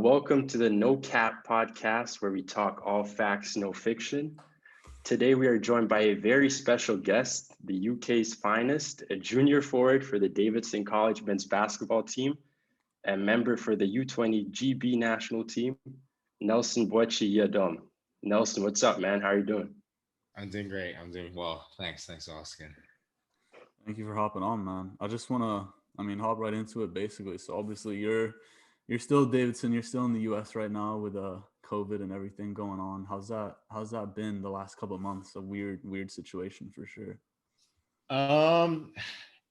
Welcome to the No Cap podcast, where we talk all facts, no fiction. Today, we are joined by a very special guest, the UK's finest, a junior forward for the Davidson College men's basketball team, and member for the U20 GB national team, Nelson Boachie-Yiadom. Nelson, what's up, man? How are you doing? I'm doing great. I'm doing well. Thanks for asking. Thank you for hopping on, man. I just want to, hop right into it basically. So obviously you're still Davidson. You're still in the U.S. right now with COVID and everything going on. How's that been the last couple of months? A weird situation for sure.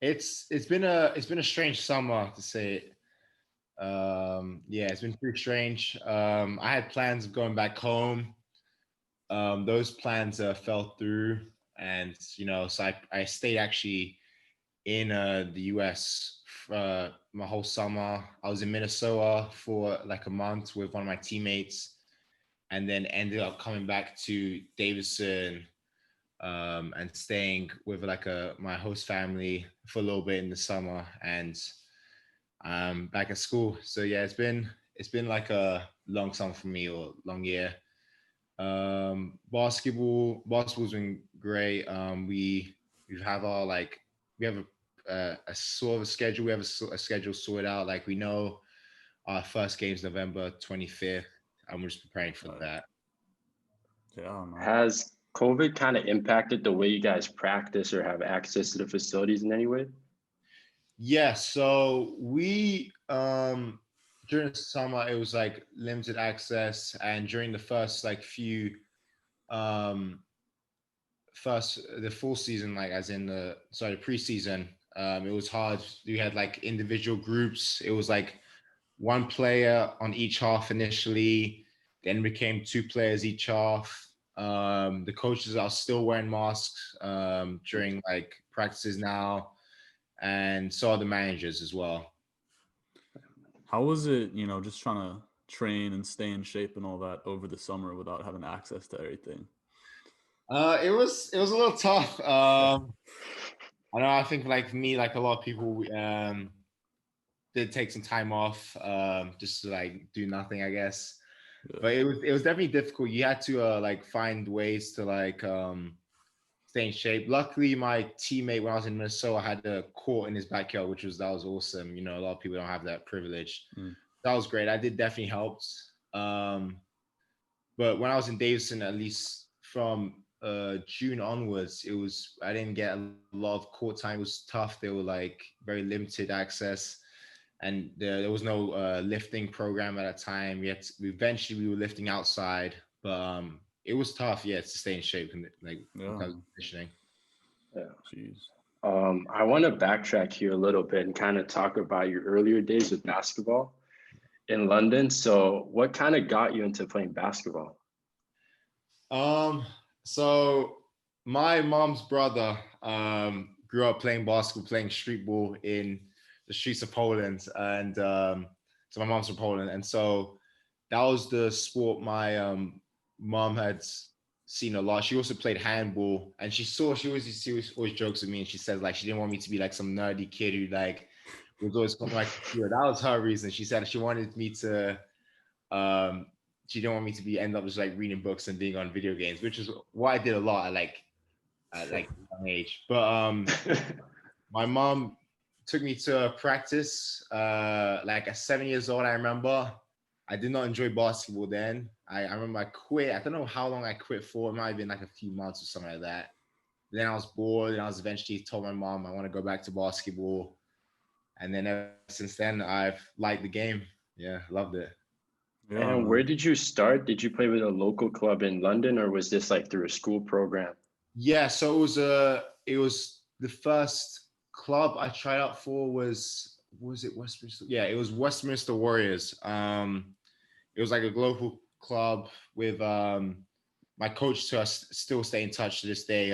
It's been a strange summer to say it. Yeah, it's been pretty strange. I had plans of going back home. Those plans fell through, and so I stayed actually in the US my whole summer. I was in Minnesota for like a month with one of my teammates, and then ended up coming back to Davidson and staying with my host family for a little bit in the summer, and back at school. So yeah, it's been like a long summer for me, or long year. Basketball's been great. We have our we have a sort of a schedule. We have a schedule sorted out. Like, we know our first game's November 25th, and we're just preparing for that. Yeah, man. Has COVID kind of impacted the way you guys practice or have access to the facilities in any way? Yeah, so we during the summer it was like limited access, and during the first the full season, like as in the preseason, it was hard. We had like individual groups. It was like one player on each half initially, then became two players each half. The coaches are still wearing masks during like practices now, and so are the managers as well. How was it, just trying to train and stay in shape and all that over the summer without having access to everything? It was a little tough. I know. I think like me, like a lot of people, did take some time off, just to like do nothing, I guess. Yeah. But it was definitely difficult. You had to like find ways to like stay in shape. Luckily, my teammate when I was in Minnesota had a court in his backyard, that was awesome. A lot of people don't have that privilege. That was great. That did definitely helped. But when I was in Davidson, at least from June onwards, I didn't get a lot of court time. It was tough. They were like very limited access, and there was no lifting program at that time. Eventually we were lifting outside, but it was tough, to stay in shape and like in terms of conditioning. Yeah. Jeez. I want to backtrack here a little bit and kind of talk about your earlier days with basketball in London. So what kind of got you into playing basketball? So my mom's brother grew up playing basketball, playing street ball in the streets of Poland, and so my mom's from Poland, and so that was the sport my mom had seen a lot. She also played handball, and she always jokes with me, and she says like she didn't want me to be like some nerdy kid who like was always like that was her reason. She said she wanted me to she didn't want me to end up just like reading books and being on video games, which is what I did a lot at a young age. But my mom took me to practice like at 7 years old. I remember I did not enjoy basketball then. I remember I quit. I don't know how long I quit for. It might have been like a few months or something like that. Then I was bored, and I was eventually told my mom I want to go back to basketball. And then ever since then, I've liked the game. Yeah, loved it. Yeah, And where did you start? Did you play with a local club in London, or was this like through a school program? Yeah, so it was the first club I tried out for was it Westminster? Yeah, it was Westminster Warriors. It was like a local club with my coach to us still stay in touch to this day.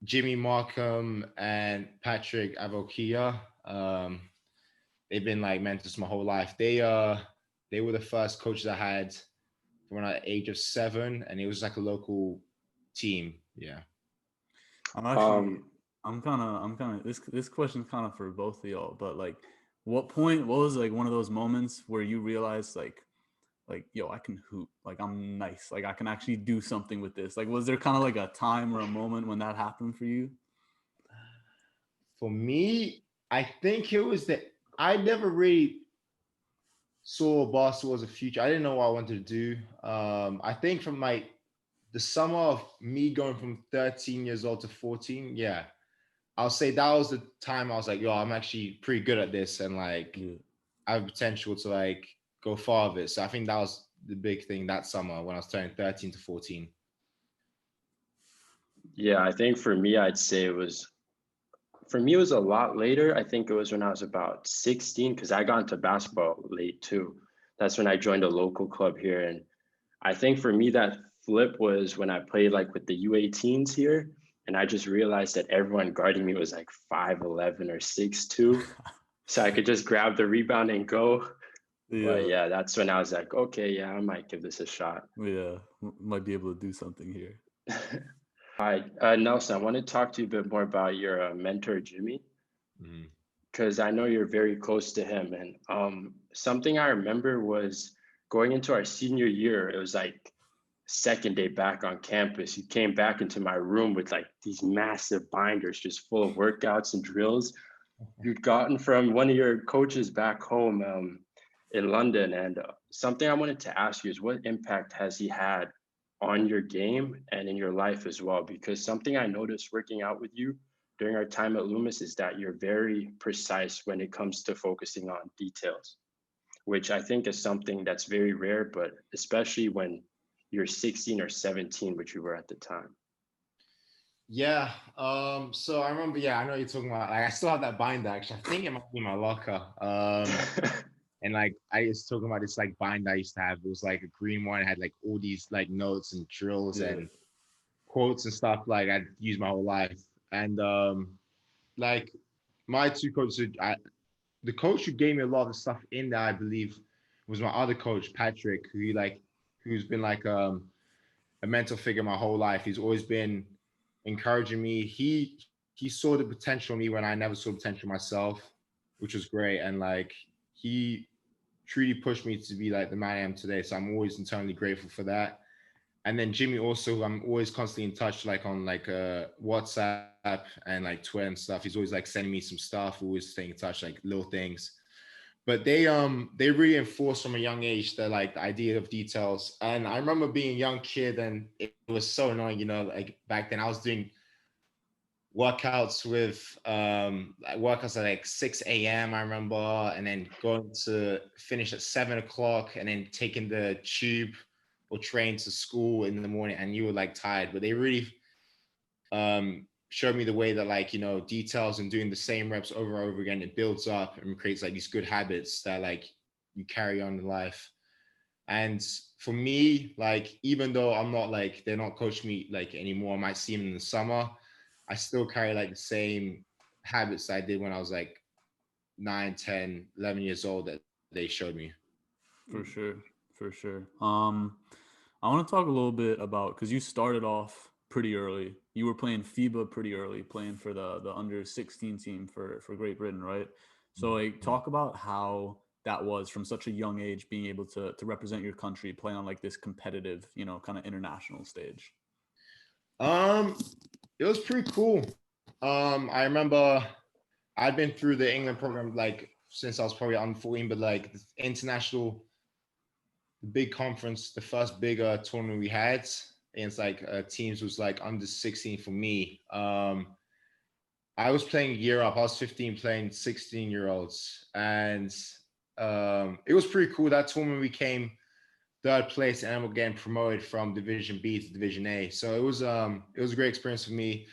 Jimmy Markham and Patrick Avokia. They've been like mentors my whole life. They were the first coaches I had when I was age of 7, and it was like a local team. Yeah. I'm kind of this question's kind of for both of y'all, but like what was like one of those moments where you realized like, yo, I can hoop, like I'm nice, like I can actually do something with this? Like, was there kind of like a time or a moment when that happened for you? For me, I think it was that I never really saw basketball as a future. I didn't know what I wanted to do. I think from like the summer of me going from 13 years old to 14, yeah, I'll say that was the time I was like, yo, I'm actually pretty good at this, and like Yeah. I have potential to like go far with it. So I think that was the big thing that summer when I was turning 13 to 14. Yeah, I think for me, I'd say it was a lot later. I think it was when I was about 16 because I got into basketball late too. That's when I joined a local club here. And I think for me, that flip was when I played like with the U18s here. And I just realized that everyone guarding me was like 5'11" or 6'2". So I could just grab the rebound and go. But Yeah. yeah, that's when I was like, okay, yeah, I might give this a shot. Yeah, might be able to do something here. Hi, Nelson, I want to talk to you a bit more about your mentor, Jimmy, Mhm. because I know you're very close to him. And something I remember was going into our senior year, it was like second day back on campus. He came back into my room with like these massive binders just full of workouts and drills you'd gotten from one of your coaches back home in London. And something I wanted to ask you is what impact has he had on your game and in your life as well? Because something I noticed working out with you during our time at Loomis is that you're very precise when it comes to focusing on details, which I think is something that's very rare, but especially when you're 16 or 17, which you were at the time. Yeah. So I remember, yeah, I know what you're talking about. Like I still have that binder actually. I think it might be in my locker. And like I was talking about this like binder I used to have. It was like a green one. It had like all these like notes and drills Yeah. and quotes and stuff like I'd used my whole life. And like my two coaches, the coach who gave me a lot of the stuff in there, I believe, was my other coach, Patrick, who's been like a mentor figure my whole life. He's always been encouraging me. He saw the potential in me when I never saw potential myself, which was great. And like he truly pushed me to be like the man I am today. So I'm always internally grateful for that. And then Jimmy also, I'm always constantly in touch, like on like WhatsApp and like Twitter and stuff. He's always like sending me some stuff, always staying in touch, like little things. But they reinforced from a young age the like the idea of details. And I remember being a young kid and it was so annoying, you know, like back then I was doing workouts with like workouts at like 6 a.m. I remember, and then going to finish at 7 o'clock and then taking the tube or train to school in the morning, and you were like tired. But they really showed me the way that like, you know, details and doing the same reps over and over again, it builds up and creates like these good habits that like you carry on in life. And for me, like even though I'm not like they're not coaching me like anymore, I might see them in the summer, I still carry like the same habits I did when I was like 9, 10, 11 years old that they showed me. For sure, for sure. I want to talk a little bit about, because you started off pretty early. You were playing FIBA pretty early, playing for the under 16 team for Great Britain, right? So like talk about how that was from such a young age, being able to represent your country, playing on like this competitive, you know, kind of international stage. Um, it was pretty cool. I remember I'd been through the England program like since I was probably under 14, but like the international, the big conference, the first bigger tournament we had against like teams was like under 16 for me. I was playing a year up. I was 15 playing 16-year-olds. And it was pretty cool. That tournament we came third place and we're getting promoted from Division B to Division A. So it was a great experience for me.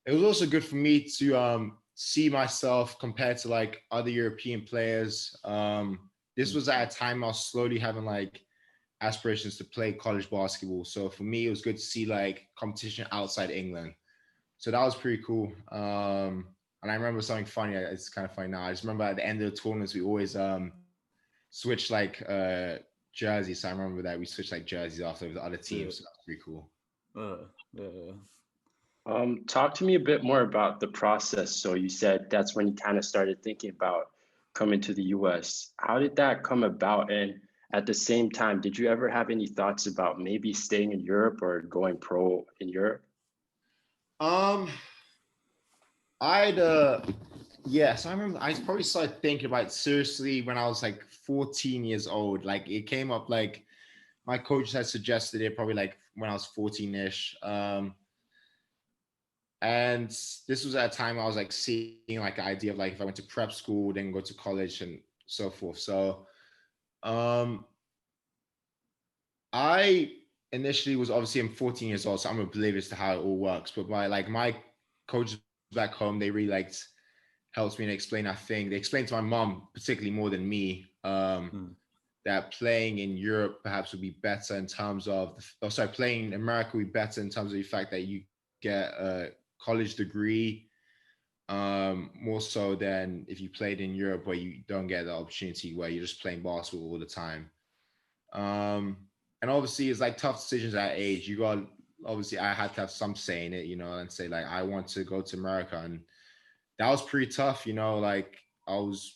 It was also good for me to see myself compared to like other European players. This was at a time I was slowly having like aspirations to play college basketball. So for me, it was good to see like competition outside England. So that was pretty cool. And I remember something funny. It's kind of funny now. I just remember at the end of the tournaments, we always switch like jerseys. So I remember that we switched like jerseys after the other teams. Yeah. So that's pretty cool. Yeah. Talk to me a bit more about the process. So you said that's when you kind of started thinking about coming to the US. How did that come about? And at the same time, did you ever have any thoughts about maybe staying in Europe or going pro in Europe? Um, I'd yes, I remember I probably started thinking about it seriously when I was like 14 years old. Like it came up like my coach had suggested it probably like when I was 14-ish. And this was at a time I was like seeing like the idea of like if I went to prep school, then go to college and so forth. So um I initially was obviously I'm 14 years old, so I'm oblivious to how it all works. But my coaches back home, they really helps me to explain that thing. They explained to my mom, particularly more than me, that playing in Europe perhaps would be better in terms of, playing in America would be better in terms of the fact that you get a college degree, more so than if you played in Europe where you don't get the opportunity where you're just playing basketball all the time. And obviously it's like tough decisions at that age. Obviously I had to have some say in it, and say like, I want to go to America. And that was pretty tough, like I was,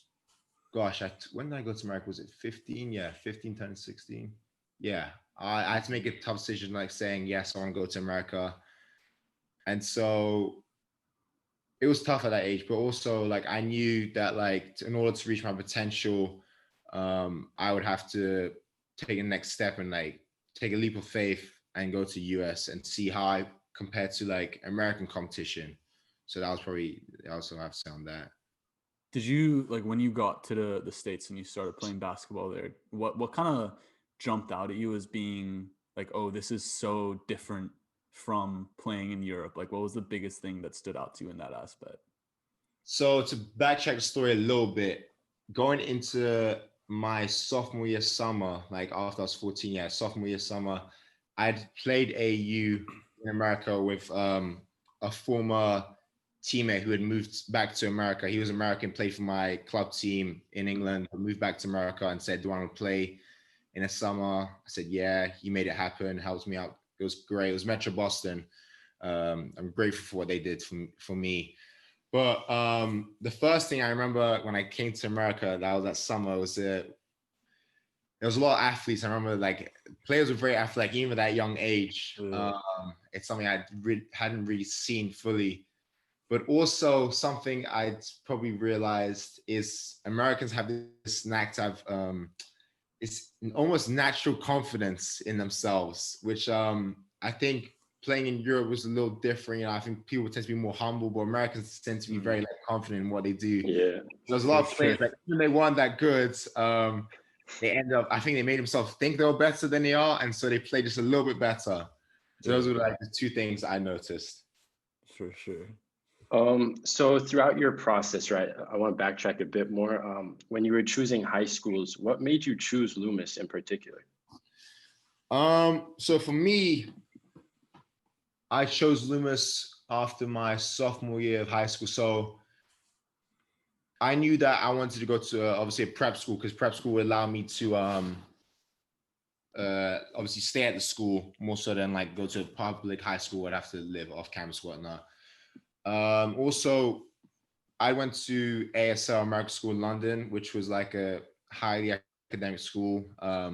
when did I go to America? Was it 15? Yeah, 15, turning 16. Yeah, I had to make a tough decision, like saying, yes, I want to go to America. And so it was tough at that age, but also like I knew that like in order to reach my potential, I would have to take a next step and like take a leap of faith and go to US and see how I compare to like American competition. So that was probably also I have to say on that. Did you, like, when you got to the States and you started playing basketball there, what kind of jumped out at you as being like, oh, this is so different from playing in Europe? Like, what was the biggest thing that stood out to you in that aspect? So to backtrack the story a little bit, going into my sophomore year summer, like after I was 14, yeah, sophomore year summer, I'd played AU in America with a former teammate who had moved back to America. He was American, played for my club team in England, moved back to America and said, do I want to play in the summer? I said, yeah. He made it happen, helped me out. It was great. It was Metro Boston. I'm grateful for what they did for me. But the first thing I remember when I came to America, that was that summer, was there was a lot of athletes. I remember like players were very athletic, even at that young age. It's something I hadn't really seen fully. But also something I'd probably realized is Americans have this knack to have it's almost natural confidence in themselves, which I think playing in Europe was a little different. I think people tend to be more humble, but Americans tend to be very like confident in what they do. Yeah, There's a lot of players that even they weren't that good, they end up, I think they made themselves think they were better than they are, and so they play just a little bit better. So those were like the two things I noticed. For sure. So throughout your process, right, I want to backtrack a bit more. When you were choosing high schools, what made you choose Loomis in particular? So for me, I chose Loomis after my sophomore year of high school. So I knew that I wanted to go to obviously a prep school, because prep school would allow me to obviously stay at the school more so than like go to a public high school. I'd have to live off campus, whatnot. Also, I went to ASL American School in London, which was like a highly academic school. I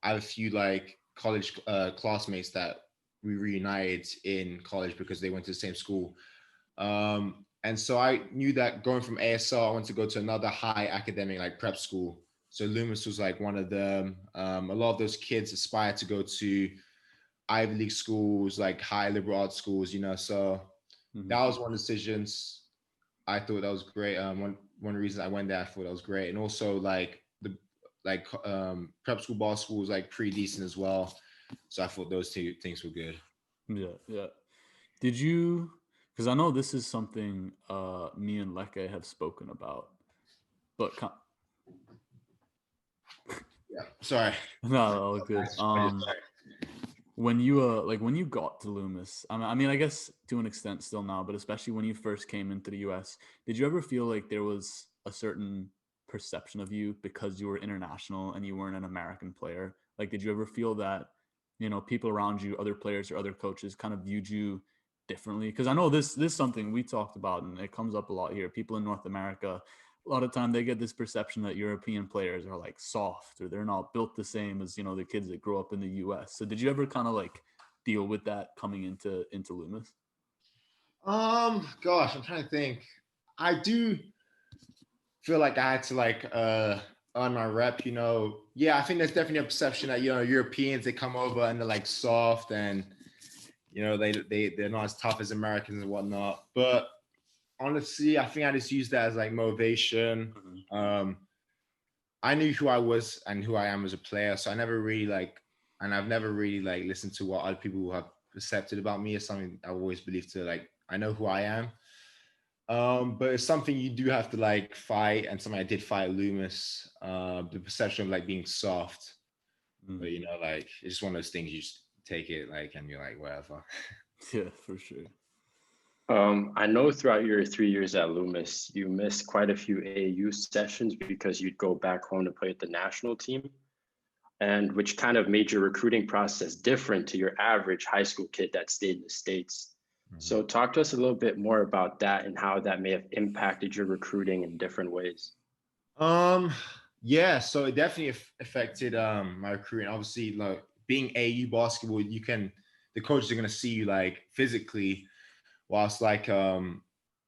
have a few like college classmates that we reunited in college because they went to the same school. And so I knew that going from ASL, I wanted to go to another high academic like prep school. So Loomis was like one of them. A lot of those kids aspire to go to Ivy League schools, like high liberal arts schools, so that was one of the decisions. I thought that was great. One of the reasons I went there, I thought that was great. And also like prep school basketball was like pretty decent as well. So I thought those two things were good. Yeah. Did you, because I know this is something me and Leke have spoken about, but yeah, sorry. No, all good. When you got to Loomis, I mean, I guess to an extent still now, but especially when you first came into the US, did you ever feel like there was a certain perception of you because you were international and you weren't an American player? Like, did you ever feel that, people around you, other players or other coaches kind of viewed you differently? Because I know this is something we talked about and it comes up a lot here. People in North America, a lot of time they get this perception that European players are like soft or they're not built the same as, the kids that grow up in the US. So did you ever kind of like deal with that coming into Loomis? Gosh, I'm trying to think. I do feel like I had to like earn my rep, Yeah, I think there's definitely a perception that, Europeans, they come over and they're like soft and they're not as tough as Americans and whatnot. But honestly, I think I just used that as like motivation. Mm-hmm. I knew who I was and who I am as a player, so I've never really like listened to what other people have perceived about me as something I've always believed to like I know who I am. But it's something you do have to like fight, and something I did fight at Loomis. The perception of like being soft, but like it's just one of those things you just take it like, and you're like whatever. Yeah, for sure. I know throughout your 3 years at Loomis, you missed quite a few AAU sessions because you'd go back home to play with the national team, and which kind of made your recruiting process different to your average high school kid that stayed in the States. So talk to us a little bit more about that and how that may have impacted your recruiting in different ways. Yeah, so it definitely affected my recruiting. Obviously, like being AAU basketball, the coaches are gonna see you like physically, whilst like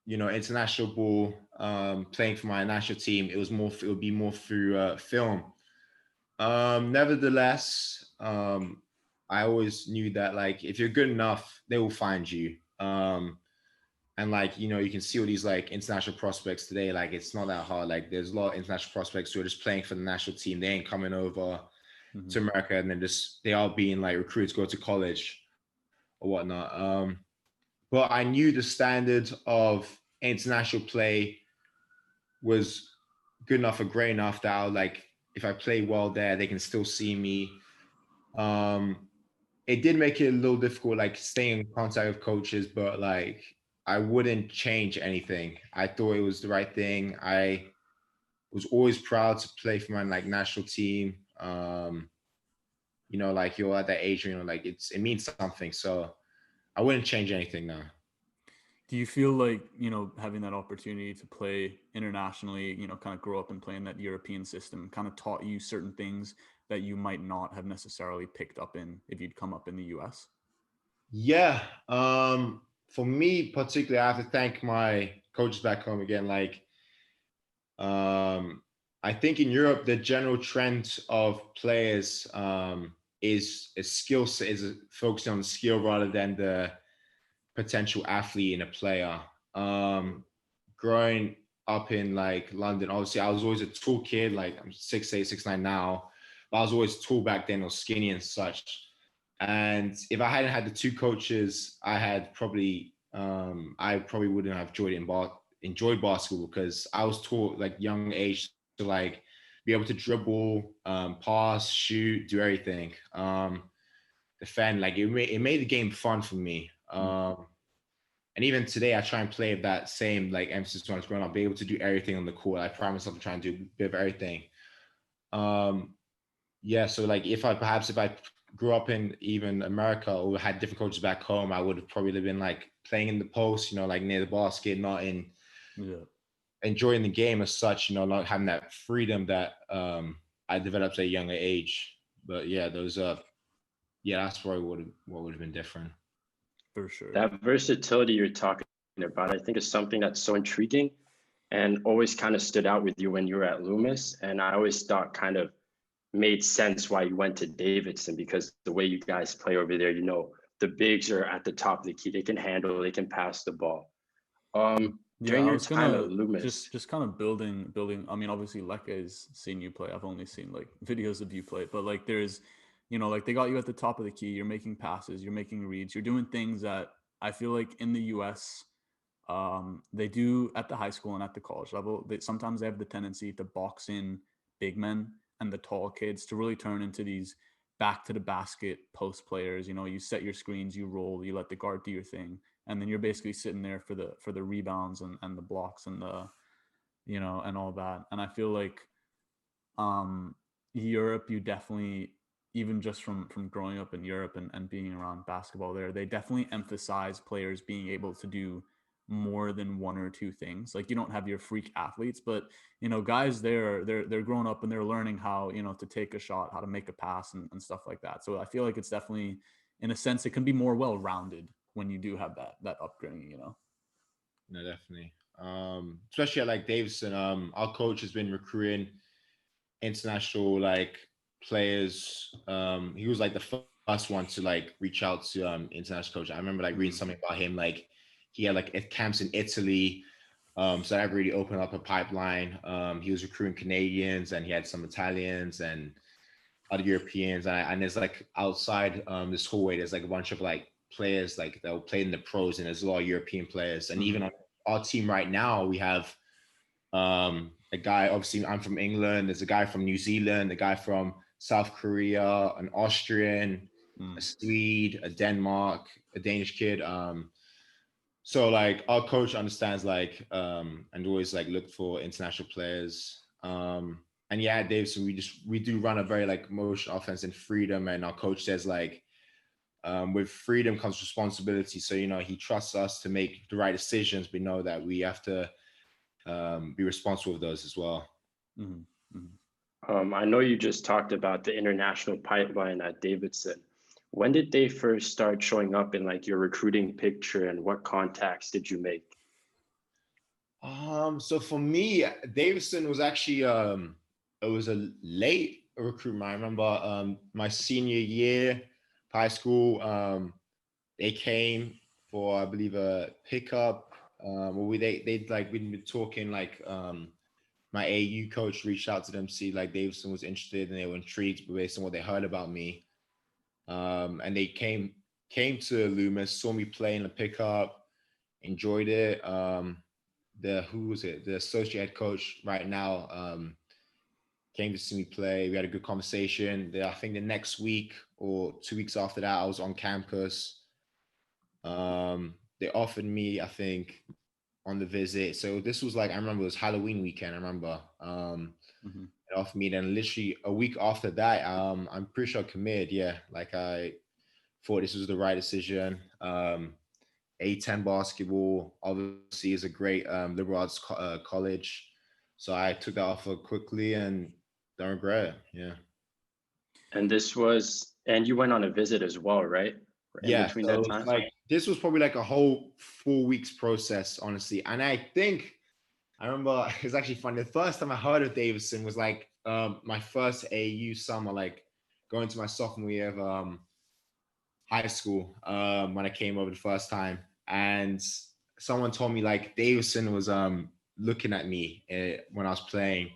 international ball, playing for my national team, it would be more through film. Nevertheless, I always knew that like if you're good enough, they will find you. And like you can see all these like international prospects today. Like it's not that hard. Like there's a lot of international prospects who are just playing for the national team. They ain't coming over to America, and then they are being like recruited to go to college or whatnot. But I knew the standard of international play was good enough or great enough that I would, like, if I play well there, they can still see me. It did make it a little difficult, like staying in contact with coaches, but like I wouldn't change anything. I thought it was the right thing. I was always proud to play for my like national team. Like you're at that age, like it means something. So I wouldn't change anything now. Do you feel like, having that opportunity to play internationally, kind of grow up and play in that European system kind of taught you certain things that you might not have necessarily picked up in if you'd come up in the US? Yeah. For me particularly, I have to thank my coaches back home again. Like, I think in Europe, the general trend of players is a skill set, is focusing on the skill rather than the potential athlete in a player. Growing up in like London, obviously I was always a tall kid. Like I'm 6'8", 6'9" now, but I was always tall back then, or skinny and such. And if I hadn't had the two coaches, I probably wouldn't have enjoyed basketball, because I was taught like young age to like be able to dribble, pass, shoot, do everything. Defend, like it made the game fun for me. And even today, I try and play with that same like emphasis when I was growing up, be able to do everything on the court. I pride myself to try and do a bit of everything. Yeah, so like if I grew up in even America or had different coaches back home, I would have probably been like playing in the post, like near the basket, not in enjoying the game as such, not having that freedom that I developed at a younger age. But yeah, that's probably what would have been different. For sure. That versatility you're talking about, I think, is something that's so intriguing and always kind of stood out with you when you were at Loomis. And I always thought kind of made sense why you went to Davidson, because the way you guys play over there, the bigs are at the top of the key. They can handle, they can pass the ball. During your time at Loomis, just kind of building. I mean, obviously Leka has seen you play. I've only seen like videos of you play, but like there's, like they got you at the top of the key. You're making passes, you're making reads, you're doing things that I feel like in the US, they do at the high school and at the college level. Sometimes they have the tendency to box in big men and the tall kids to really turn into these back to the basket post players. You set your screens, you roll, you let the guard do your thing, and then you're basically sitting there for the rebounds and the blocks and the and all that. And I feel like Europe, you definitely, even just from growing up in Europe and being around basketball there, they definitely emphasize players being able to do more than one or two things. Like you don't have your freak athletes, but guys they're growing up and they're learning how, to take a shot, how to make a pass and stuff like that. So I feel like it's definitely, in a sense, it can be more well-rounded when you do have that upbringing. No, definitely. Especially at like Davidson, our coach has been recruiting international like players. He was like the first one to like reach out to international coach. I remember like reading something about him, like he had like camps in Italy. So that really opened up a pipeline. He was recruiting Canadians and he had some Italians and other Europeans. And there's like outside this hallway, there's like a bunch of like players like that will play in the pros, and there's a lot of European players. And even on our team right now, we have a guy, obviously I'm from England, there's a guy from New Zealand, a guy from South Korea, an Austrian, a Swede, a Denmark, a Danish kid. So like our coach understands like and always like look for international players. And yeah, at Davidson, we do run a very like motion offense and freedom, and our coach says like with freedom comes responsibility. So he trusts us to make the right decisions, but know that we have to be responsible for those as well. I know you just talked about the international pipeline at Davidson. When did they first start showing up in like your recruiting picture, and what contacts did you make? So for me, Davidson was actually it was a late recruitment. I remember my senior year of high school, they came for I believe a pickup. They'd like we'd been talking like my AU coach reached out to them to see like Davidson was interested and they were intrigued based on what they heard about me. And they came to Loomis, saw me play in the pickup, enjoyed it. The associate head coach right now came to see me play. We had a good conversation. I think the next week or 2 weeks after that, I was on campus. They offered me, I think, on the visit. So this was like, I remember it was Halloween weekend. I remember it offered me. Then literally a week after that, I'm pretty sure I committed. Yeah, like I thought this was the right decision. A10 basketball obviously is a great liberal arts college. So I took that offer quickly and don't regret it. Yeah. And you went on a visit as well, right? In Yeah. between So that time? like this was probably like a whole 4 weeks process, honestly. And I think I remember it's actually funny. The first time I heard of Davidson was like my first AU summer, like going to my sophomore year of high school when I came over the first time. And someone told me like Davidson was looking at me when I was playing.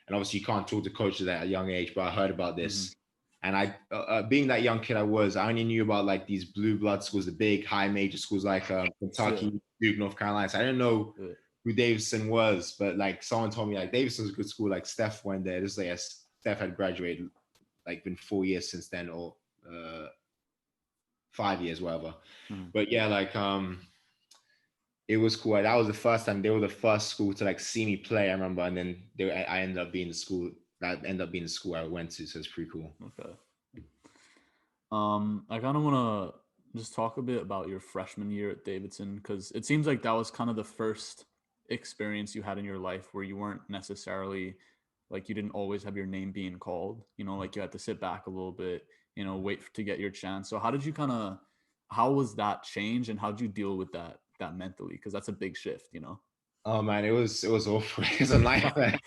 And obviously you can't talk to coaches at a young age, but I heard about this. And I, being that young kid I only knew about like these blue blood schools, the big high major schools like Kentucky, Duke, North Carolina. So I didn't know who Davidson was, but like someone told me like Davidson's a good school. Like Steph went there. Just like Steph had graduated, like been 4 years since then, or 5 years, whatever. But yeah, like it was cool. That was the first time. They were the first school to like see me play, I remember. And then I ended up being the school I went to. So it's pretty cool. Okay. I kind of want to just talk a bit about your freshman year at Davidson, because it seems like that was kind of the first experience you had in your life where you weren't necessarily like, you didn't always have your name being called, like you had to sit back a little bit, wait to get your chance. So how was that change, and how did you deal with that mentally? Because that's a big shift, Oh man, it was awful. It was a nightmare.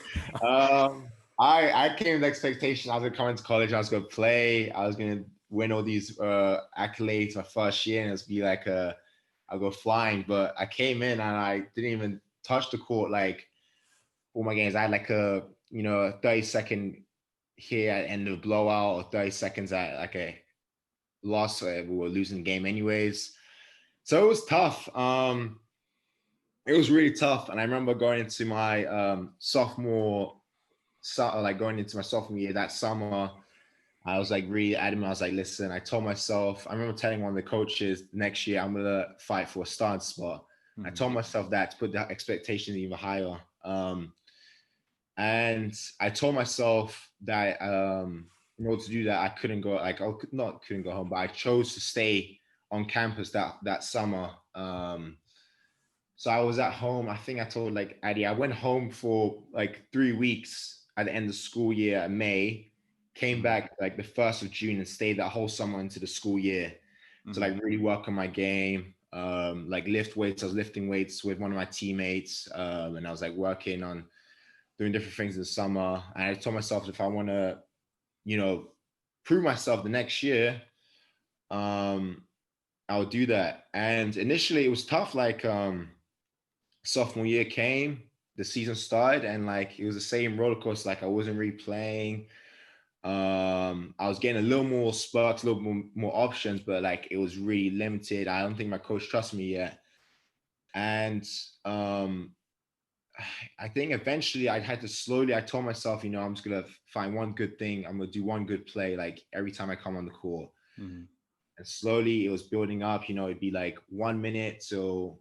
I came with expectation I was gonna come into college, I was gonna play, I was gonna win all these accolades my first year, and it's be like I'll go flying. But I came in and I didn't even touch the court like all my games. I had like a 30-second here at the end of a blowout, or 30 seconds at like a loss. We were losing the game anyways. So it was tough. It was really tough. And I remember going into my going into my sophomore year that summer, I was like really adamant. I was like, listen, I told myself, I remember telling one of the coaches next year, I'm going to fight for a starting spot. I told myself that to put the expectations even higher. And I told myself that in order to do that, I couldn't go home, but I chose to stay on campus that summer So I was at home. I think I told like Addy, I went home for like 3 weeks at the end of school year in May, came Mhm. back like the 1st of June and stayed that whole summer into the school year to Mhm. like really work on my game. Like lift weights. I was lifting weights with one of my teammates. And I was like working on doing different things in the summer. And I told myself if I want to, you know, prove myself the next year, um, I'll do that. And initially it was tough. Like sophomore year came, the season started, and like it was the same roller coaster. Like I wasn't really playing. I was getting a little more sparks, a little more options, but like it was really limited. I don't think my coach trusted me yet. And um, I think eventually I had to slowly, I told myself, I'm just gonna find one good thing. I'm gonna do one good play like every time I come on the court. Mhm. And slowly it was building up, it'd be like 1 minute to,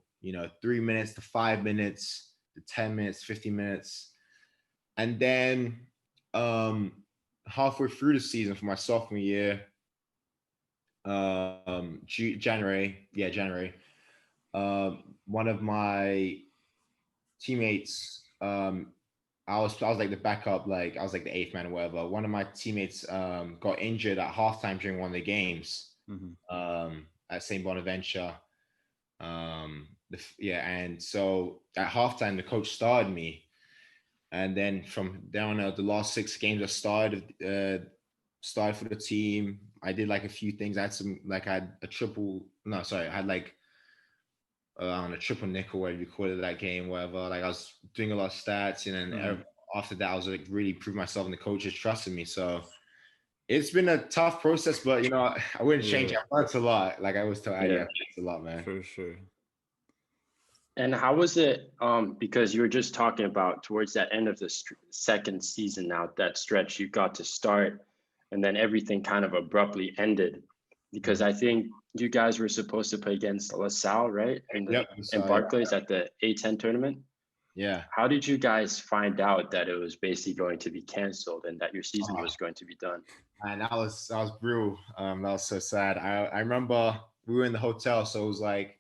3 minutes to 5 minutes to 10 minutes, 15 minutes. And then um halfway through the season for my sophomore year, January, one of my teammates, I was like the backup, like I was like the eighth man or whatever. One of my teammates got injured at halftime during one of the games Mhm. at St. Bonaventure. And so at halftime, the coach started me, and then from down the last 6 games, started for the team. I did like a few things. I had a triple. No, sorry, I had like on a triple nickel, where you call it that game, whatever. Like I was doing a lot of stats, and then Mhm. after that, I was like really proving myself, and the coaches trusted me. So it's been a tough process, but I wouldn't change Yeah, it. I've learned a lot. Like I always tell Addy, Yeah. I've learned a lot, man. for sure. And how was it? Because you were just talking about towards that end of the second season now, that stretch you got to start, and then everything kind of abruptly ended. Because Mhm. I think you guys were supposed to play against LaSalle, right? Yep. In So Barclays at the A10 tournament. yeah. How did you guys find out that it was basically going to be canceled and that your season Oh, was going to be done? man, that was brutal. That was so sad. I remember we were in the hotel, so it was like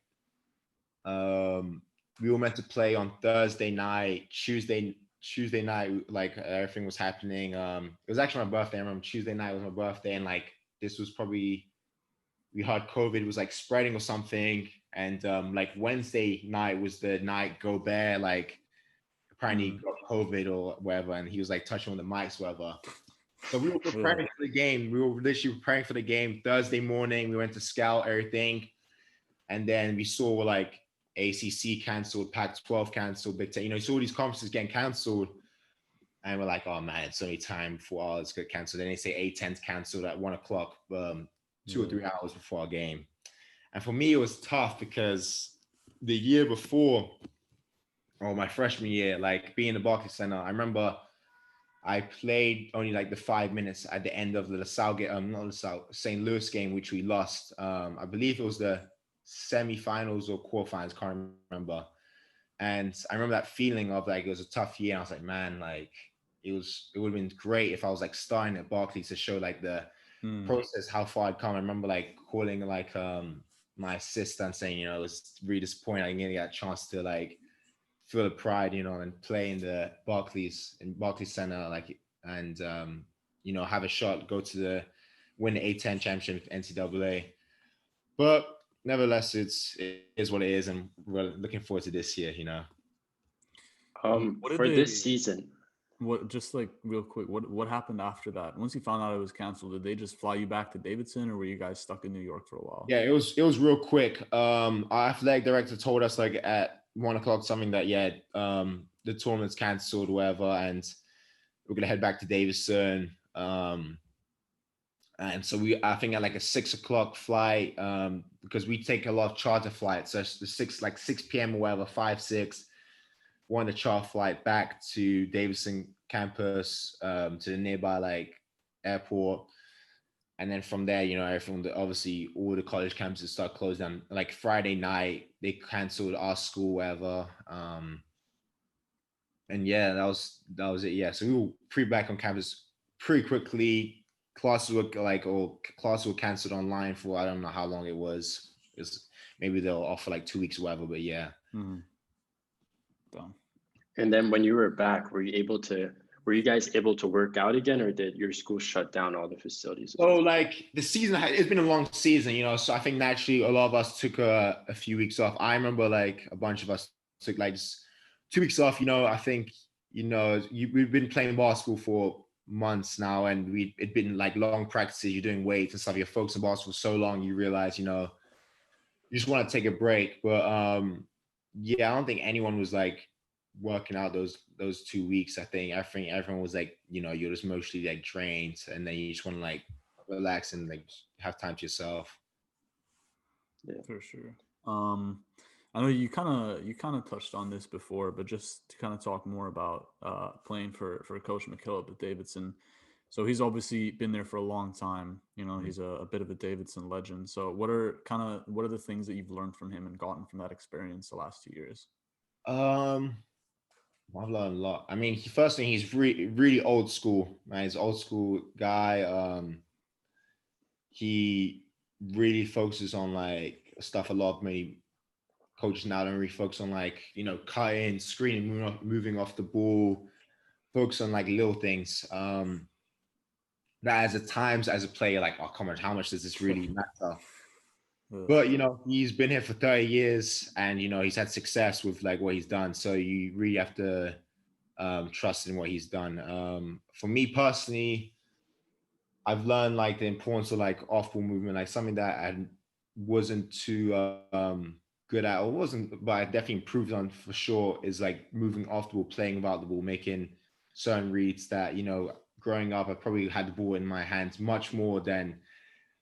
um we were meant to play on Thursday night, Tuesday night, like everything was happening. It was actually my birthday. I remember Tuesday night was my birthday, and like this was probably we had COVID was like spreading or something. And like Wednesday night was the night Gobert like apparently Mhm. got COVID or whatever, and he was like touching on the mics, whatever. So we were Yeah. preparing for the game. We were literally preparing for the game Thursday morning. We went to scout everything, and then we saw like ACC canceled, Pac-12 canceled, Big Ten. You saw all these conferences getting canceled, and we're like, oh man, it's only time before ours get canceled. Then they say A10's canceled at 1 o'clock, 2 or 3 hours before our game. And for me, it was tough because the year before, or my freshman year, like being in the Barclays Center, I remember I played only like the 5 minutes at the end of the LaSalle game, not LaSalle, St. Louis game, which we lost. I believe it was the semifinals or quarterfinals, can't remember. And I remember that feeling of like it was a tough year. And I was like, man, like it would have been great if I was like starting at Barclays to show like the Mhm. process, how far I'd come. I remember like calling like my assistant saying, it was really disappointing. I didn't get a chance to like feel the pride, and play in the Barclays Center, like, and have a shot, go to the win the A10 championship NCAA. But nevertheless, it is what it is, and we're looking forward to this year. What did For this they? season, What just like real quick? What happened after that? Once you found out it was canceled, did they just fly you back to Davidson, or were you guys stuck in New York for a while? Yeah, it was real quick. Our athletic director told us like at 1 o'clock something that the tournament's cancelled, whatever, and we're gonna head back to Davidson. And so I think at like a 6 o'clock flight, because we take a lot of charter flights. So it's the 6 p.m. or whatever, 5, 6, one the charter flight back to Davidson campus, to the nearby like airport. And then from there, everything, obviously all the college campuses start closed down. Like Friday night, they canceled our school, whatever. And yeah, that was it. Yeah. So we were pretty back on campus pretty quickly. Classes were canceled online for I don't know how long it was. Maybe they'll offer like 2 weeks or whatever, but yeah. Mhm. lockdown. And then when you were back, were you guys able to work out again, or did your school shut down all the facilities? So like the season, it's been a long season, you know, so I think naturally a lot of us took a few weeks off. I remember like a bunch of us took like just 2 weeks off, you know. I think, you know, we've been playing basketball for months now, and it'd been like long practices, you're doing weights and stuff, you're focused on basketball so long, you realize, you know, you just want to take a break. But yeah, I don't think anyone was like working out those 2 weeks. I think everyone was like, you know, you're just mostly like drained, and then you just want to like relax and like have time to yourself. Yeah. For sure. I know you kind of touched on this before, but just to kind of talk more about playing for Coach McKillop at Davidson. So he's obviously been there for a long time. You know, he's a bit of a Davidson legend. So what are the things that you've learned from him and gotten from that experience the last 2 years? I've learned a lot. I mean, he's really, really old school, man. He's an old school guy. He really focuses on like stuff a lot of maybe coaches now don't really focus on, like, you know, cutting, screening, moving off the ball, focus on like little things. That as at times as a player, like, oh, come on, how much does this really matter? But, you know, he's been here for 30 years and, you know, he's had success with like what he's done. So you really have to trust in what he's done. For me personally, I've learned like the importance of like off-ball movement, like something that I wasn't too good at, or wasn't, but I definitely improved on for sure, is like moving off the ball, playing without the ball, making certain reads that, you know, growing up, I probably had the ball in my hands much more than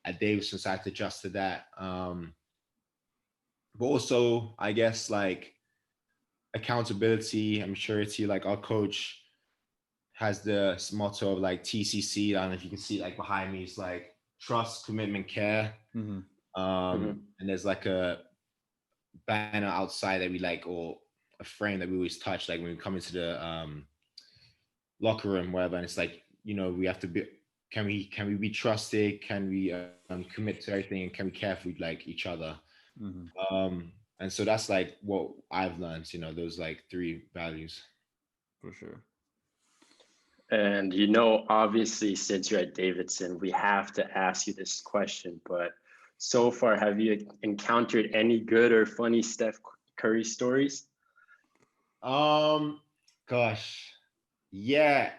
at Davidson, so I had to adjust to that. But also, I guess, like accountability and maturity. Like our coach has the motto of like TCC. I don't know if you can see it, like behind me. It's like trust, commitment, care. Mm-hmm. And there's like a banner outside that we like, or a frame that we always touch, like when we come into the locker room, wherever. And it's like, you know, we have to be. Can we be trusted? Can we commit to everything? And can we care for like each other? Mm-hmm. And so that's like what I've learned. You know, those like 3 values. For sure. And, you know, obviously, since you're at Davidson, we have to ask you this question. But so far, have you encountered any good or funny Steph Curry stories? Gosh, yeah.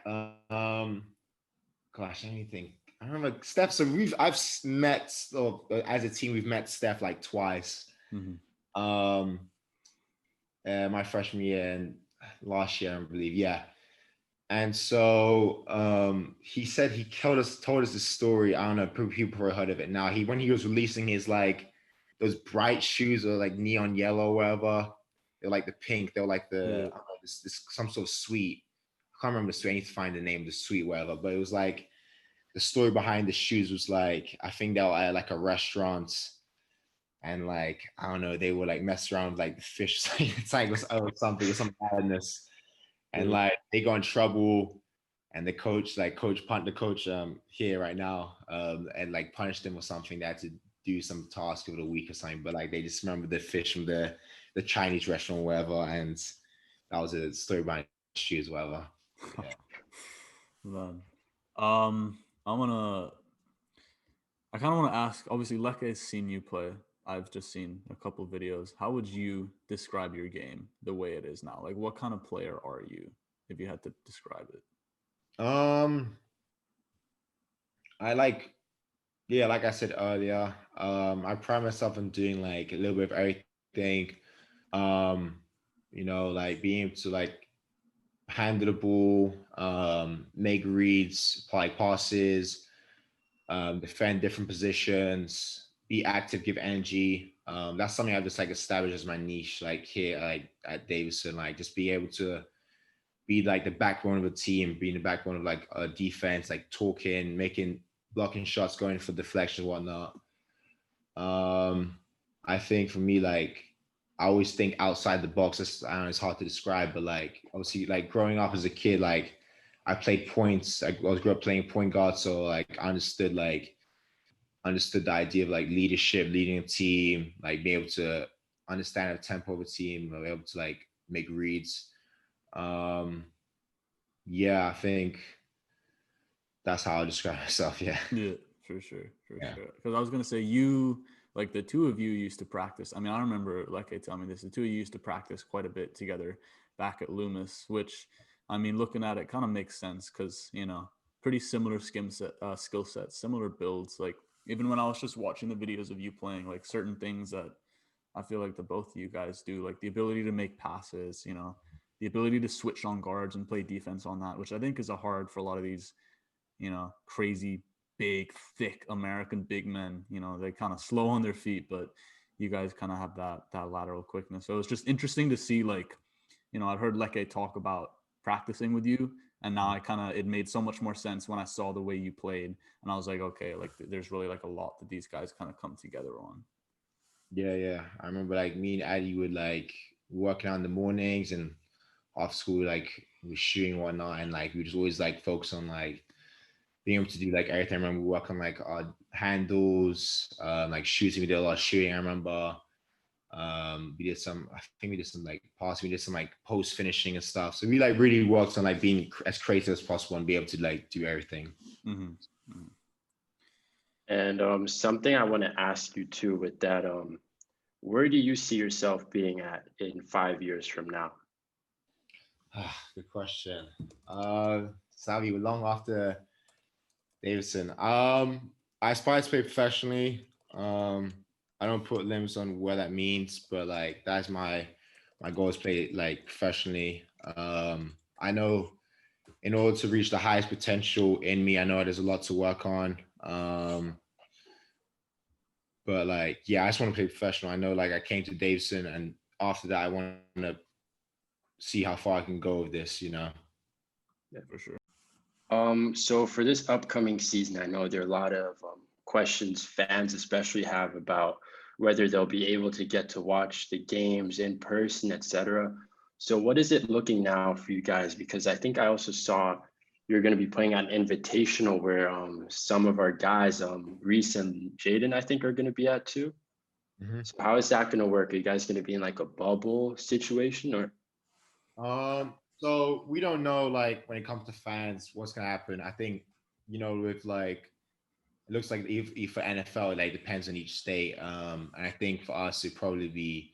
Gosh, anything. I remember Steph. So I've met, or as a team, we've met Steph like twice. Mm-hmm. My freshman year and last year, I believe. Yeah. And so he said he told us this story. I don't know, people probably heard of it now. When he was releasing his like those bright shoes, or like neon yellow, or whatever. They're like the pink. They're like the I don't know, this some sort of sweet. I can't remember the sweet. I need to find the name of the sweet, whatever. But it was like the story behind the shoes was like, I think they were at like a restaurant, and like, I don't know, they were like messing around with like the fish tank or something, or some madness. And like they got in trouble, and the coach here right now, and like punished them or something. They had to do some task over the week or something, but like they just remember the fish from the Chinese restaurant or whatever, and that was a story behind shoes, whatever. Yeah. Man. I kind of want to ask, obviously Leke has seen you play. I've just seen a couple of videos. How would you describe your game the way it is now? Like, what kind of player are you, if you had to describe it? I like, yeah, like I said earlier, I pride myself on doing like a little bit of everything. You know, like being able to like handle the ball, make reads, apply passes, defend different positions, be active, give energy. That's something I've just like established as my niche, like here, like at Davidson, like just be able to be like the backbone of a team, being the backbone of like a defense, like talking, blocking shots, going for deflection, whatnot. I think for me, like I always think outside the box. I don't know, it's hard to describe, but like obviously, like growing up as a kid, like I played points. I grew up playing point guard, so like I understood the idea of like leadership, leading a team, like being able to understand the tempo of a team, be able to like make reads. Yeah, I think that's how I describe myself. Yeah. Yeah, for sure, Yeah. sure. Because I was gonna say you, like the two of you used to practice. I mean, I remember, like I tell me this, the two of you used to practice quite a bit together back at Loomis, which I mean, looking at it, kind of makes sense because pretty similar skill sets, similar builds. Like even when I was just watching the videos of you playing, like certain things that I feel like the both of you guys do, like the ability to make passes, the ability to switch on guards and play defense on that, which I think is a hard for a lot of these crazy, big, thick American big men. They kind of slow on their feet, but you guys kind of have that lateral quickness. So it's just interesting to see, like, I've heard Leke talk about practicing with you, and now it made so much more sense when I saw the way you played, and I was like, okay, like there's really like a lot that these guys kind of come together on. Yeah. I remember like me and Addy would like working out in the mornings and off school, like we were shooting and whatnot, and like we just always like focus on like being able to do like everything. I remember we work on like our handles, like shooting. We did a lot of shooting. I remember I think we did some like passing. We did some like post finishing and stuff. So we like really worked on like being as creative as possible and be able to like do everything. Mm-hmm. Mm-hmm. And something I want to ask you too with that, where do you see yourself being at in 5 years from now? Good question. Savvy, long after Davidson. I aspire to play professionally. I don't put limits on what that means, but like that's my goal is play like professionally. I know in order to reach the highest potential in me, I know there's a lot to work on. But like, yeah, I just want to play professional. I know like I came to Davidson, and after that, I want to see how far I can go with this. Yeah, for sure. So for this upcoming season, I know there are a lot of questions fans especially have about whether they'll be able to get to watch the games in person, etc. So what is it looking now for you guys? Because I think I also saw you're going to be playing an invitational where some of our guys, Reese and Jaden, I think are going to be at too. Mm-hmm. So how is that going to work? Are you guys going to be in like a bubble situation or? So we don't know like when it comes to fans what's gonna happen. I think with like it looks like if for NFL it like depends on each state. And I think for us it'd probably be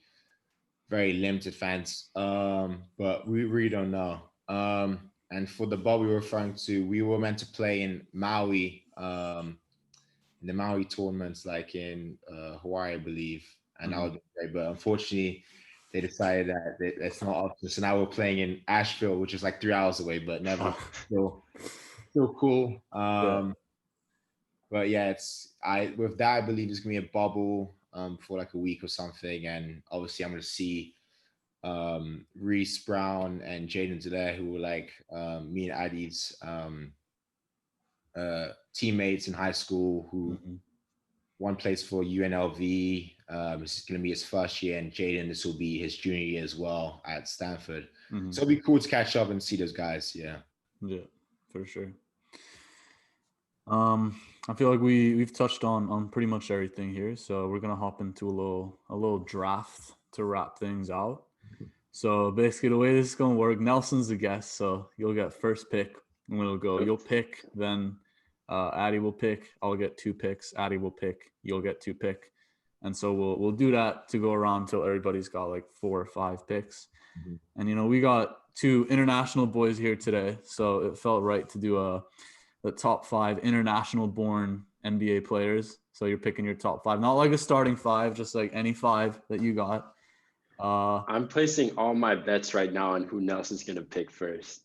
very limited fans. But we really don't know. And for the ball we were referring to, we were meant to play in Maui, in the Maui tournaments, like in Hawaii, I believe, and that would be great. But unfortunately, they decided that that's not option. So now we're playing in Asheville, which is like 3 hours away, but never still cool. But yeah, with that I believe it's gonna be a bubble for like a week or something, and obviously I'm gonna see Reese Brown and Jaden there, who were like me and Addy's teammates in high school. Who one plays for UNLV. This is going to be his first year, and Jaden, this will be his junior year as well at Stanford. So it'll be cool to catch up and see those guys. Yeah, for sure. I feel like we've touched on pretty much everything here, so we're gonna hop into a little draft to wrap things out. So basically, the way this is gonna work, Nelson's the guest, so you'll get first pick, and it'll go. You'll pick, then Addy will pick. I'll get 2 picks. Addy will pick. You'll get 2 pick, and so we'll do that to go around until everybody's got like 4 or 5 picks. And we got 2 international boys here today, so it felt right to do the top 5 international born NBA players. So you're picking your top 5, not like a starting 5, just like any 5 that you got. I'm placing all my bets right now on who Nelson's going to pick first.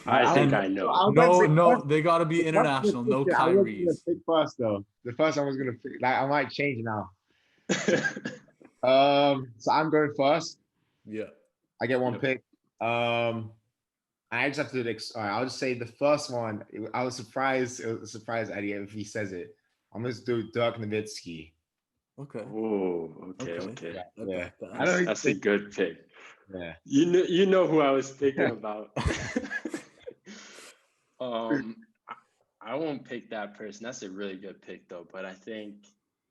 I think I know. No, they got to be international. No Kyrie's. I was going to pick first, though. The first I was going to pick, like I might change now. So I'm going first. Yeah. I get 1 pick. I just have to. All right, I'll just say the first one. I was surprised. It was a surprise, Eddie, if he says it. I'm going to do Dirk Nowitzki. Okay. Oh, okay. Yeah. That's a good pick. Yeah. You know who I was thinking about. I won't pick that person. That's a really good pick, though. But I think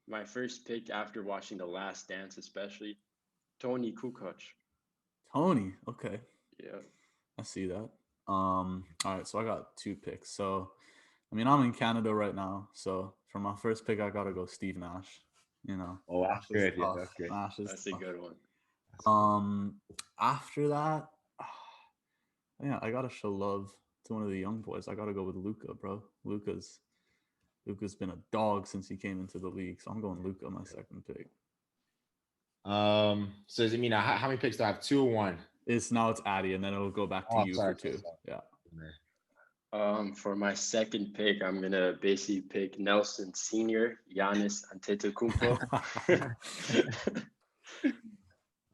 my first pick after watching The Last Dance, especially, Tony Kukoc. Tony. Okay. Yeah. I see that. All right, so I got 2 picks. So, I mean, I'm in Canada right now. So for my first pick, I gotta go Steve Nash. Oh, that's Nash is good. Yeah, tough. that's good. Nash is That's a tough. good one. After that, yeah, I gotta show love to one of the young boys. I gotta go with Luca, bro. Luca's been a dog since he came into the league, so I'm going Luca, my second pick. So does it mean how many picks do I have? 2 or 1? It's Addy, and then it'll go back to you sorry, for 2. sorry. Yeah. For my second pick, I'm gonna basically pick Nelson Senior, Giannis Antetokounmpo.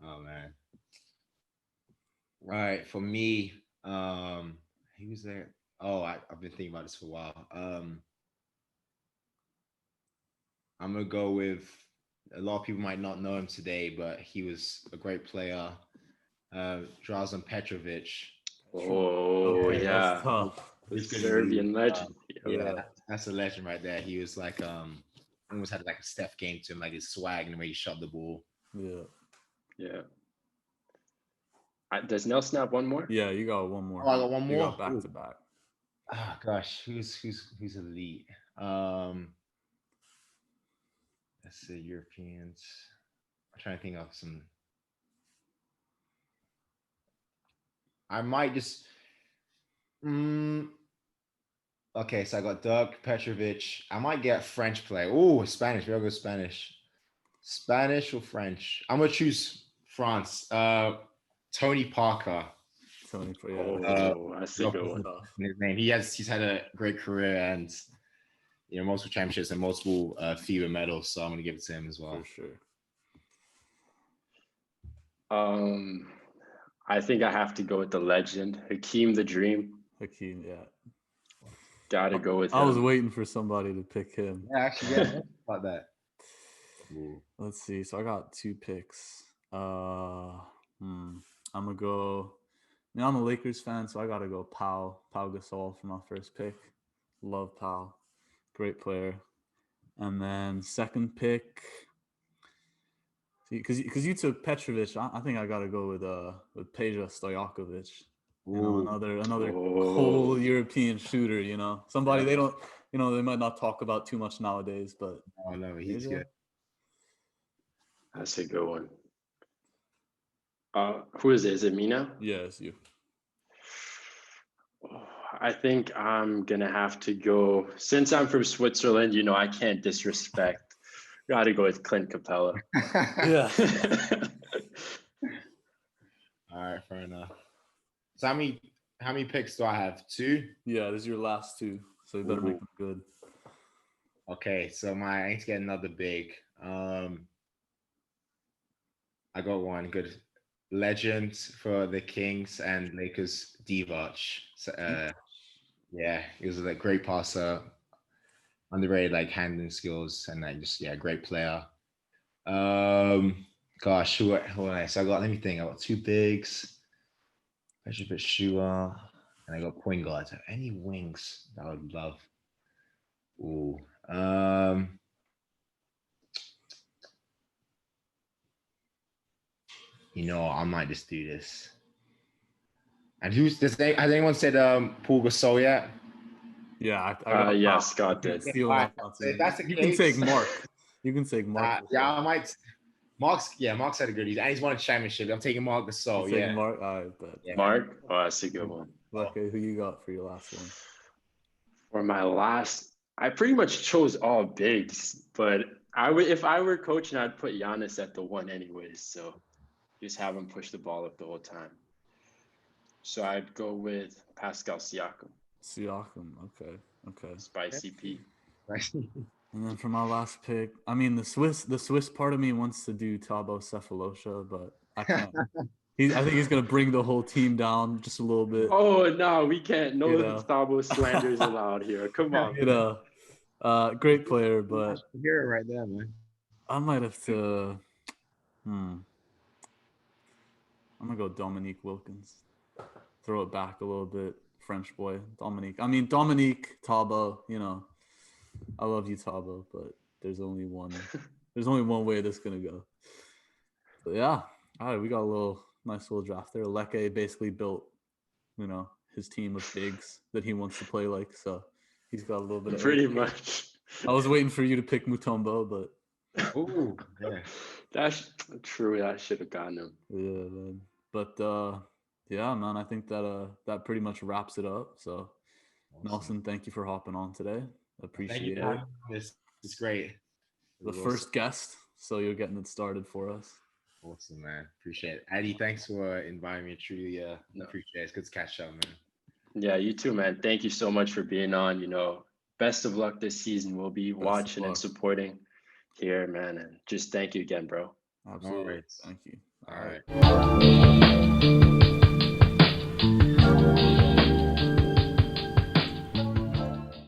Oh man. All right, for me, he was there. Oh, I've been thinking about this for a while. I'm gonna go with, a lot of people might not know him today, but he was a great player. Drazen Petrovic. Oh, Okay, yeah. that's tough. The He's good Serbian league. legend. Yeah, that's a legend right there. He was like almost had like a Steph game to him, like his swag and the way he shot the ball. Yeah. Does Nelson have one more? Yeah, you got one more. Oh, I got one You more. got back to back. Oh gosh, who's elite? Let's see, Europeans. I'm trying to think of some. I might just. Okay, so I got Dirk Petrovic. I might get French play. Oh, Spanish. We'll go Spanish. Spanish or French? I'm gonna choose France. Tony Parker. Tony, Oh, that's a good one. His name. He's had a great career and multiple championships and multiple FIBA medals. So I'm gonna give it to him as well. For sure. I think I have to go with the legend, Hakeem the Dream. Hakeem, yeah. Gotta go with him. I was waiting for somebody to pick him. Yeah, actually, yeah, about that. Ooh. Let's see. So I got 2 picks. I'm gonna go. I'm a Lakers fan, so I gotta go Pau Gasol for my first pick. Love Pau, great player. And then second pick, because you took Petrovic, I think I gotta go with Peja Stojakovic. Another cool European shooter. Somebody they don't, they might not talk about too much nowadays, but no, he's good. That's a good one. Who is it? Is it me now? Yeah, it's you. I think I'm gonna have to go, since I'm from Switzerland, I can't disrespect. Gotta go with Clint Capella. Yeah. All right, fair enough. So how many picks do I have? 2? Yeah, this is your last 2, so you better make them good. Okay, so I need to get another big. I got one good legend for the Kings and Lakers, Divac. Yeah, he was a great passer, underrated like handling skills, and great player. Gosh, who else? Let me think. I got 2 bigs. Bishop Shua, and I got point guards. Any wings that I would love? Ooh. I might just do this. And has anyone said Paul Gasol yet? Yeah, I Scott did. That's the you case. can take Mark. You can take Mark. I might. Mark's had a good season, and he's won a championship. I'm taking Mark Gasol. Yeah, Mark. All right, but Mark. Oh, that's a good one. Okay, who you got for your last one? For my last, I pretty much chose all bigs, but if I were coaching, I'd put Giannis at the 1 anyways. So just have him push the ball up the whole time. So I'd go with Pascal Siakam. Okay. Spicy P. And then for my last pick, the Swiss part of me wants to do Thabo Cephalosha, but I can't. I think he's gonna bring the whole team down just a little bit. Oh no, we can't. No Thabo slanders allowed here. Come on. Great player, but hear it right there, man. I might have to. I'm gonna go Dominique Wilkins. Throw it back a little bit, French boy, Dominique. Dominique Thabo. I love you, Thabo, but there's only one way this is gonna go. But yeah, all right, we got a Nice little draft there. Leke basically built, you know, his team of bigs that he wants to play like. So he's got a little bit of Pretty edge. much. I was waiting for you to pick Mutombo, but Ooh, yeah. That's true. I should have gotten him. yeah, man. But yeah, man, I think that pretty much wraps it up. So Awesome. Nelson, thank you for hopping on today. Thank Appreciate you. it. This is great. The first guest, so you're getting it started for us. Awesome, man. Appreciate it. Eddie, thanks for inviting me. Truly appreciate it. It's good to catch up, man. Yeah, you too, man. Thank you so much for being on. You know, best of luck this season. We'll be watching and supporting here, man. And just thank you again, bro. Absolutely. Right. Thank you. All right.